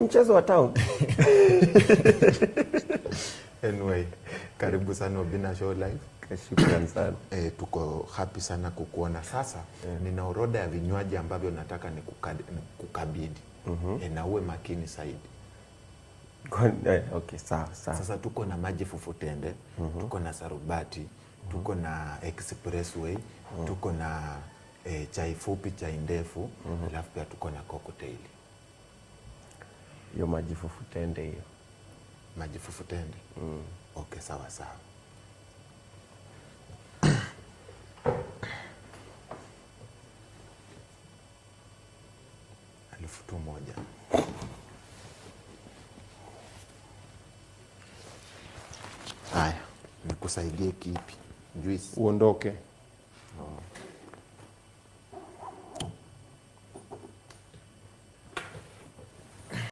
mchezo wa town. Anyway, karibu sana Obina Show Live. Shukrani sana. Tuko happy sana kukuona sasa. Nina orodha ya vinywaji ambavyo nataka kukabidhi. Na uwe makini zaidi. Okay, sawa. Sasa tuko na maji fufutende, tuko na sarubati, tuko na expressway, tuko na chai fupi, chai ndefu, alafu pia tuko na cocktail. Hiyo maji fufutende hiyo. Maji fufutende? Okay, sawa. 1,000. Haya, nikusaidie kipi? Juice. Uondoke.